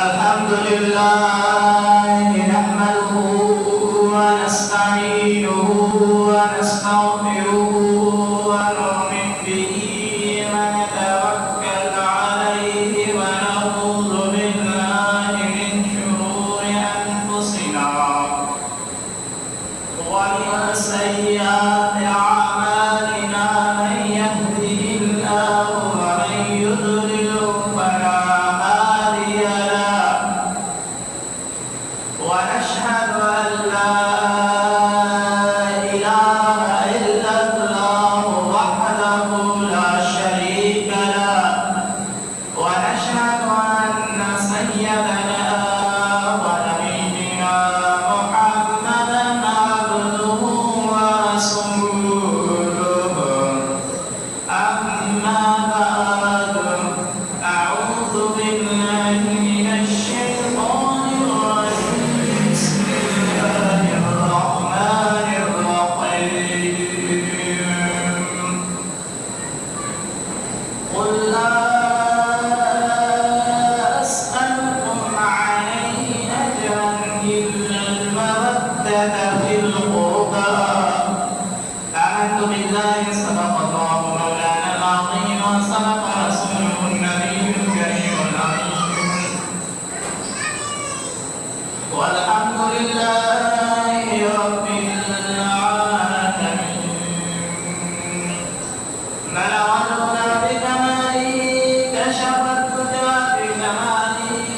الحمد لله نحمده ونستعينه ونستغفره ونؤمن به ونتوكل عليه ونعوذ بالله من شرور أنفسنا ومن سيئات أعمالنا من يهده الله ومن يضلله فلا هادي له ونشهد أن لا إله إلا الله وحده لا شريك له ونشهد أن سيدنا ونبينا محمدا عبده ورسوله أما بعد أعوذ بالله من الشيطان الرجيم بسم الله الرحمن الرحيم قل لا أسألكم عليه أجرا إلا المودة في القربى آمنت بالله صدق الله مولانا العظيم وصدق رسوله النبي الكريم العظيم والحمد لله رب العالمين بلغ الهدى بكماله كشف الدجى بجماله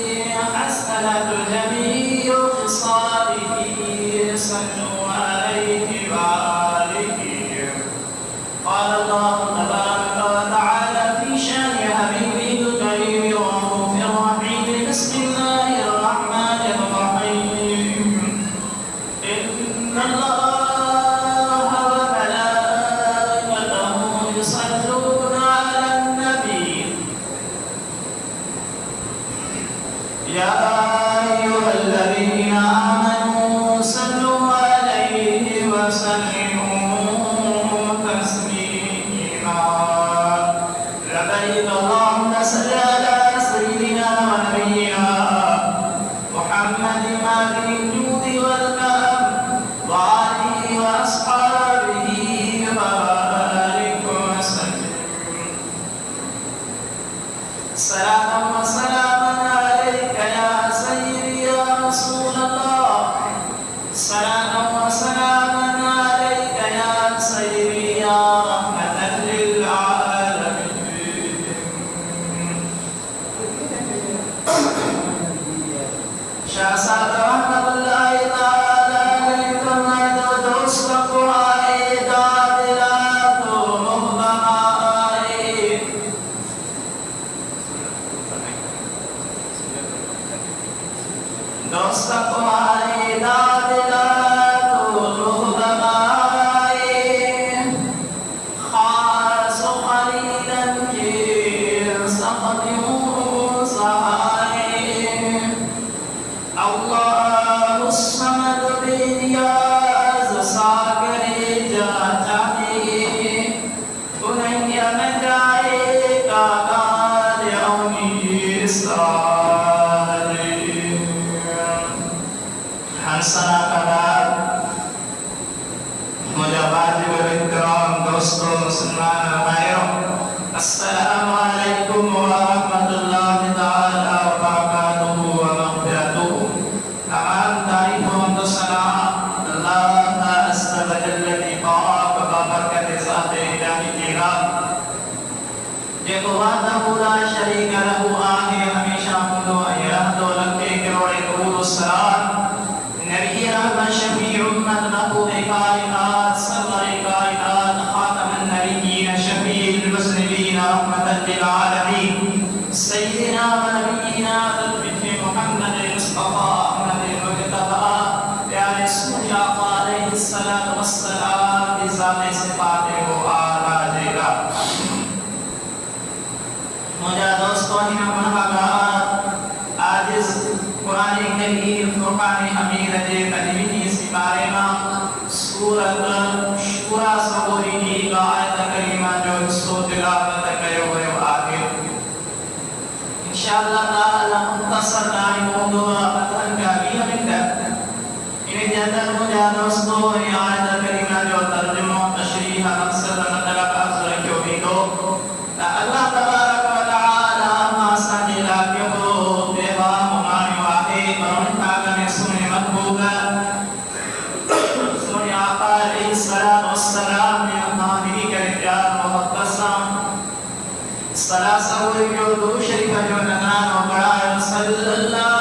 حسنت جميع خصاله صلوا عليه وآله قال الله تبارك وتعالى في شان حبيبه الكريم الرؤوف الرحيم بسم الله الرحمن الرحيم إن الله وملائكته يصلون على النبي يا أيها الذين آمنوا صلوا عليه وسلموا تسليما لبيك اللهم صل على سيدنا ونبينا محمد مالك الجود والكرم وآله وأصحابه وبارك وسلم صلاة وسلاما عليك يا سيدي يا رسول الله صلاة وسلاما عليك يا سيدي يا رحمة للعالمين شاسات رحمة الله تعالى عليكم ودوس القرآن تعدلات مهضمائي دوس القرآن تعدلات مهضمائي خاص قليلا في سخط صهائي الله الصمد بالياز صاقري جاتعي بني مجايك قال يومي إسرائيل حسنا كبار مجابات والاحترام دوستو مسلمان الخير السلام عليكم ورحمة الله تعالى وبركاته ومغفرته تمام تعريف ومدسنا الله عز وجل की पाक बरकत ज़ात इलाही तेरा जेको वाहदहु ला शरीक लहु आहे हमेशा हूंदो ऐं रहंदो लखे करोड़े दुरूद सलाम नबी रहमत शफीउ उम्मत महबूब कायनात सरवर कायनात खातमुन नबिय्यीन शफीउल मुज़निबीन रहमतल लिल आलमीन सय्यिदना व नबिय्यिना ज़ुल्फ़ी मुहम्मद मुस्तफ़ा अहमद मुज्तबा प्यारे सूरज आका अलैहिस्सलाम वस्सलाम की ज़ात सिफ़ात वो आला देगा मुझे दोस्तों ही मुनहगार आजिज़ कुरान करीम फुरकान हमीद जे तजवीज़ इस बारे में सूरत शूरा सबोरी की आयत करीमा जो हिस्सो तिलावत कयो वियो आहे इंशाअल्लाह ताला मुख्तसर दोस्तों ये आयत करीमा जो तर्जुमा तशरीह मकसद मतलब असर क्यों भी तो अल्लाह तबारक व तआला आसान इलाके को देवा मुमायो आहे बरका ने सुने महबूबा सुने आका अलैहिस्सलाम वस्सलाम ने अपनी के प्यार मोहब्बत सलासा हुई जो दो शरीफ जो ननान और बड़ा सल्लल्लाहु